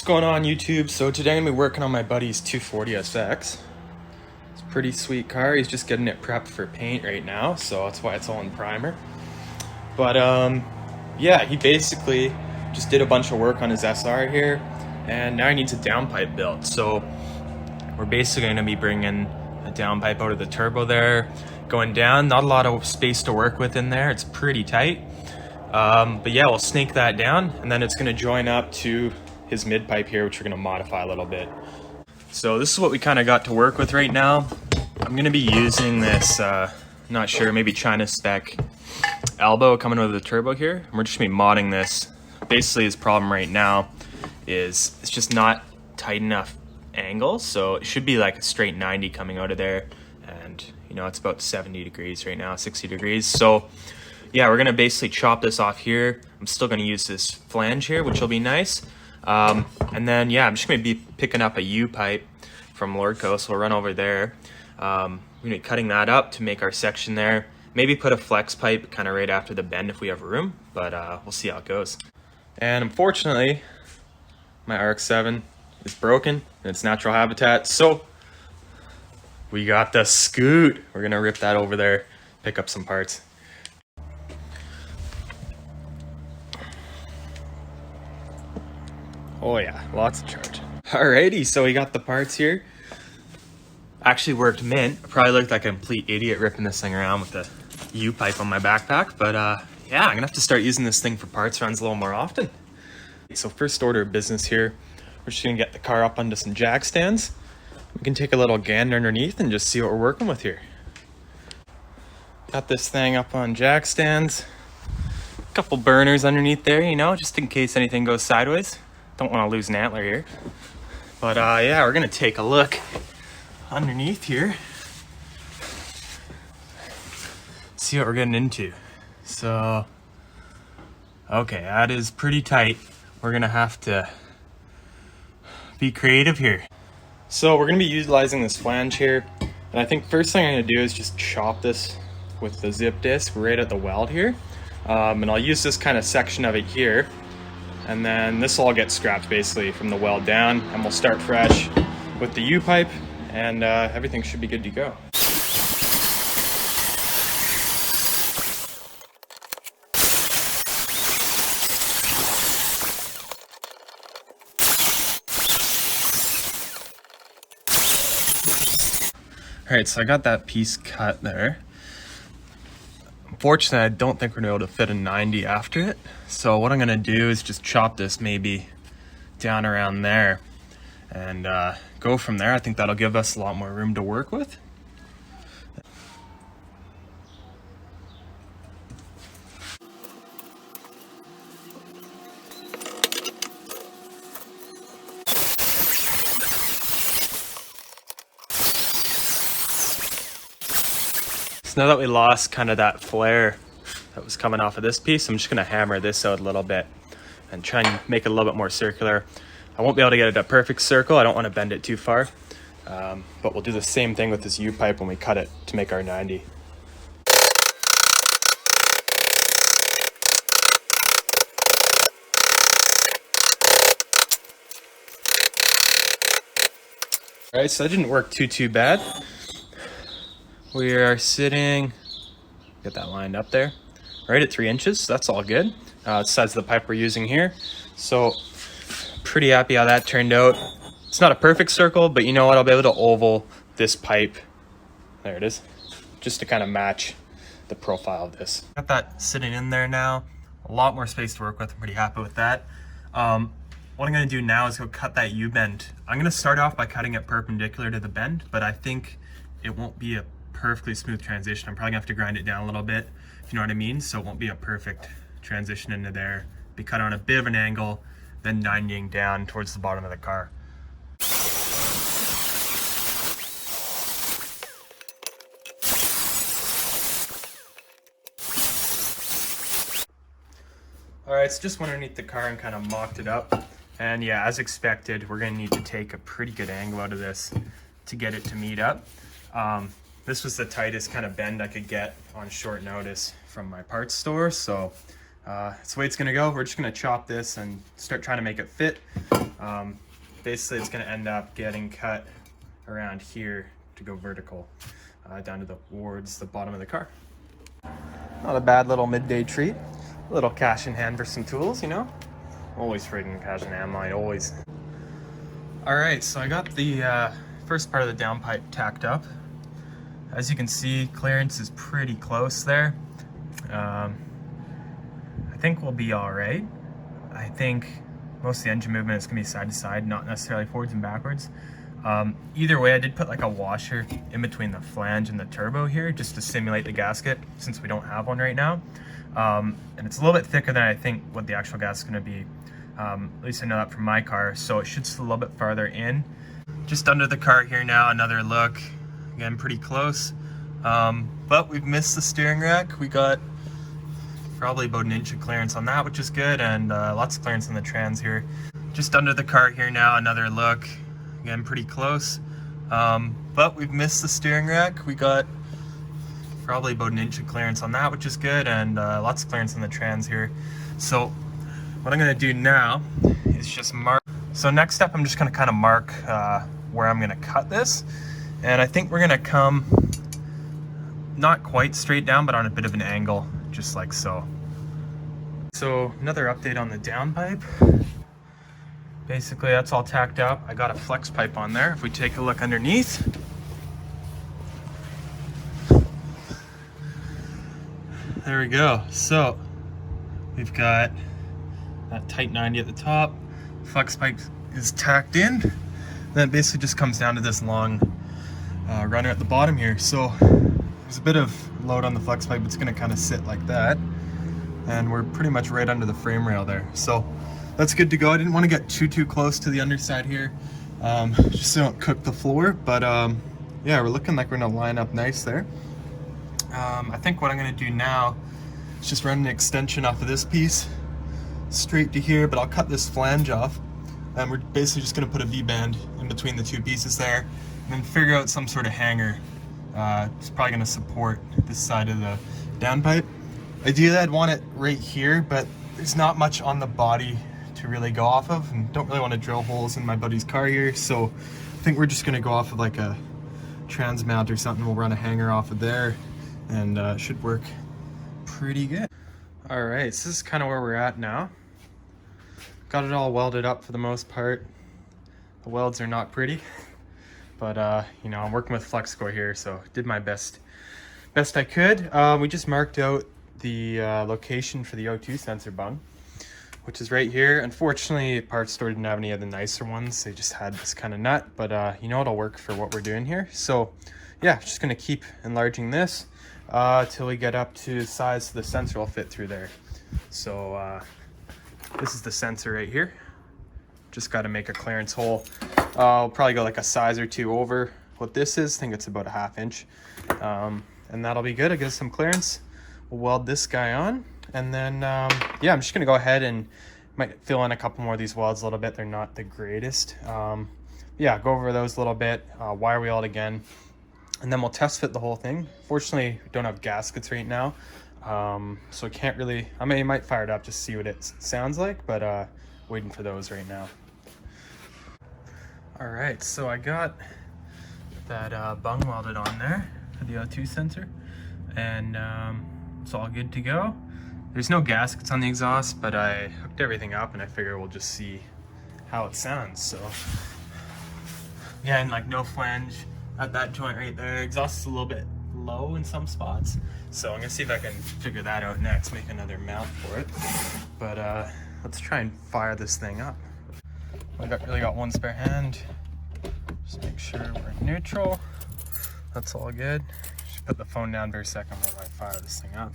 What's going on YouTube? So today I'm going to be working on my buddy's 240 SX. It's a pretty sweet car. He's just getting it prepped for paint right now, so that's why it's all in primer. But yeah, he basically just did a bunch of work on his SR here, and now he needs a downpipe built. So we're basically going to be bringing a downpipe out of the turbo there, going down. Not a lot of space to work with in there. It's pretty tight. But yeah, we'll snake that down, and then it's going to join up to his mid pipe here, which we're going to modify a little bit. So this is what we kind of got to work with right now. I'm going to be using this, not sure, maybe China spec elbow coming out of the turbo here. And we're just going to be modding this. Basically his problem right now is it's just not tight enough angle, so it should be like a straight 90 coming out of there, and you know, it's about 70 degrees right now, 60 degrees. So yeah, we're gonna basically chop this off here. I'm still gonna use this flange here, which will be nice. And then yeah, I'm just gonna be picking up a U pipe from Lordco, so we'll run over there. We're gonna be cutting that up to make our section there. Maybe put a flex pipe kind of right after the bend if we have room, but we'll see how it goes. And unfortunately, my RX-7 is broken in its natural habitat, so we got the scoot. We're gonna rip that over there, pick up some parts. Oh yeah, lots of charge. Alrighty, so we got the parts here. Actually worked mint. I probably looked like a complete idiot ripping this thing around with the U-pipe on my backpack, but yeah, I'm gonna have to start using this thing for parts runs a little more often. So first order of business here, we're just gonna get the car up onto some jack stands. We can take a little gander underneath and just see what we're working with here. Got this thing up on jack stands. A couple burners underneath there, you know, just in case anything goes sideways. Don't want to lose an antler here. But yeah, we're gonna take a look underneath here, see what we're getting into. So okay, that is pretty tight. We're gonna have to be creative here. So we're gonna be utilizing this flange here, and I think first thing I'm gonna do is just chop this with the zip disc right at the weld here, and I'll use this kind of section of it here, and then this will all get scrapped basically from the weld down, and we'll start fresh with the U-pipe, and everything should be good to go. All right, so I got that piece cut there. Unfortunately, I don't think we're gonna be able to fit a 90 after it. So what I'm gonna do is just chop this maybe down around there and go from there. I think that'll give us a lot more room to work with. So now that we lost kind of that flare that was coming off of this piece, I'm just gonna hammer this out a little bit and try and make it a little bit more circular. I won't be able to get it a perfect circle. I don't want to bend it too far, but we'll do the same thing with this U-pipe when we cut it to make our 90. All right, so that didn't work too bad. We are sitting, get that lined up there, right at 3 inches, so that's all good. The size of the pipe we're using here. So pretty happy how that turned out. It's not a perfect circle, but you know what, I'll be able to oval this pipe. There it is, just to kind of match the profile of this. Got that sitting in there now. A lot more space to work with, I'm pretty happy with that. What I'm gonna do now is go cut that U-bend. I'm gonna start off by cutting it perpendicular to the bend, but I think it won't be a perfectly smooth transition. I'm probably gonna have to grind it down a little bit, if you know what I mean, so it won't be a perfect transition into there. Be cut on a bit of an angle, then 90ing down towards the bottom of the car. All right, so just went underneath the car and kind of mocked it up. And yeah, as expected, we're gonna need to take a pretty good angle out of this to get it to meet up. This was the tightest kind of bend I could get on short notice from my parts store, so It's the way it's gonna go. We're just gonna chop this and start trying to make it fit. Basically, it's gonna end up getting cut around here to go vertical, down towards the bottom of the car. Not a bad little midday treat. A little cash in hand for some tools, you know? Always friggin' cash in hand, mine, always. All right, so I got the first part of the downpipe tacked up. As you can see, clearance is pretty close there. I think we'll be all right. I think most of the engine movement is gonna be side to side, not necessarily forwards and backwards. Either way, I did put like a washer in between the flange and the turbo here just to simulate the gasket since we don't have one right now. And it's a little bit thicker than I think what the actual gas is gonna be. At least I know that from my car, so it should sit a little bit farther in. Just under the car here now, another look. Again, pretty close. But we've missed the steering rack. We got probably about 1 inch of clearance on that, which is good, and lots of clearance on the trans here. Just under the car here now, another look. Again, pretty close. But we've missed the steering rack. We got probably about 1 inch of clearance on that, which is good, and lots of clearance on the trans here. So what I'm gonna do now is just mark. So next step, I'm just gonna kind of mark where I'm gonna cut this. And I think we're gonna come not quite straight down, but on a bit of an angle, just like so. So another update on the downpipe. Basically, that's all tacked up. I got a flex pipe on there. If we take a look underneath, there we go. So we've got that tight 90 at the top. Flex pipe is tacked in. Then it basically just comes down to this long runner at the bottom here. So there's a bit of load on the flex pipe. It's gonna kind of sit like that. And we're pretty much right under the frame rail there. So that's good to go. I didn't want to get too close to the underside here, just so I don't cook the floor. But yeah, we're looking like we're gonna line up nice there. I think what I'm gonna do now is just run an extension off of this piece straight to here, but I'll cut this flange off. And we're basically just gonna put a V-band in between the two pieces there, and then figure out some sort of hanger. It's probably gonna support this side of the downpipe. Ideally, I'd want it right here, but there's not much on the body to really go off of, and don't really want to drill holes in my buddy's car here. So I think we're just gonna go off of like a trans mount or something. We'll run a hanger off of there, and it should work pretty good. All right, so this is kind of where we're at now. Got it all welded up for the most part. The welds are not pretty, but you know, I'm working with flex core here, so did my best I could. We just marked out the location for the O2 sensor bung, which is right here. Unfortunately, parts store didn't have any of the nicer ones. They just had this kind of nut, but you know, it'll work for what we're doing here. So yeah, just gonna keep enlarging this till we get up to the size so the sensor will fit through there. So this is the sensor right here. Just got to make a clearance hole. I'll probably go like a size or two over what this is. I think it's about a 1/2 inch. And that'll be good. I get some clearance. We'll weld this guy on. And then, yeah, I'm just going to go ahead and might fill in a couple more of these welds a little bit. They're not the greatest. Yeah, go over those a little bit. Wire wheel it again. And then we'll test fit the whole thing. Fortunately, we don't have gaskets right now. So I can't really, I mean, I might fire it up just to see what it sounds like, but waiting for those right now. All right, so I got that bung welded on there for the O2 sensor, and it's all good to go. There's no gaskets on the exhaust, but I hooked everything up and I figure we'll just see how it sounds. So again, like no flange at that joint right there. Exhaust is a little bit low in some spots, so I'm gonna see if I can figure that out next, make another mount for it. But let's try and fire this thing up. I really got one spare hand. Just make sure we're neutral. That's all good. Just put the phone down for a second while I fire this thing up.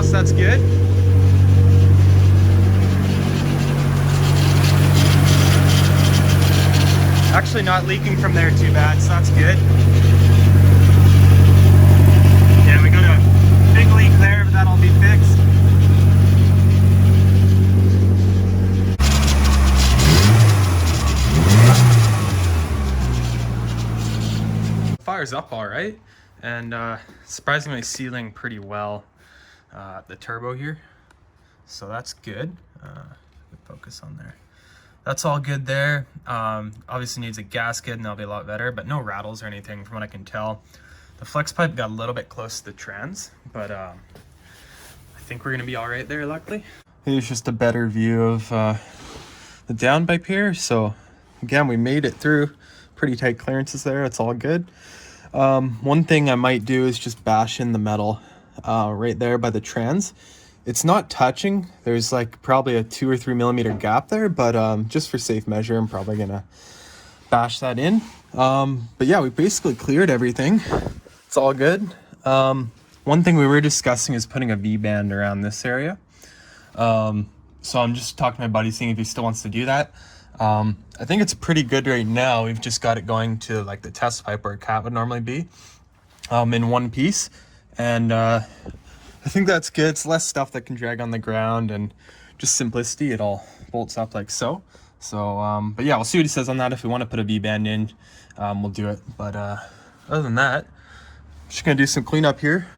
so that's good. Actually not leaking from there too bad, so that's good. Yeah, we got a big leak there, but that'll be fixed. Fire's up all right, and surprisingly sealing pretty well the turbo here, so that's good. Focus on there. That's all good there. Obviously needs a gasket and that'll be a lot better, but no rattles or anything from what I can tell. The flex pipe got a little bit close to the trans, but I think we're gonna be all right there, luckily. Here's just a better view of the downpipe here. So again, we made it through. Pretty tight clearances there, it's all good. One thing I might do is just bash in the metal right there by the trans. It's not touching. There's like probably a 2 or 3 millimeter gap there, but just for safe measure, I'm probably gonna bash that in. But yeah, we basically cleared everything. It's all good. One thing we were discussing is putting a V-band around this area. So I'm just talking to my buddy, seeing if he still wants to do that. I think it's pretty good right now. We've just got it going to like the test pipe where a cat would normally be, in one piece. And I think that's good. It's less stuff that can drag on the ground and just simplicity. It all bolts up like so. So, but yeah, we'll see what he says on that. If we want to put a V-band in, we'll do it. But other than that, I'm just gonna do some cleanup here.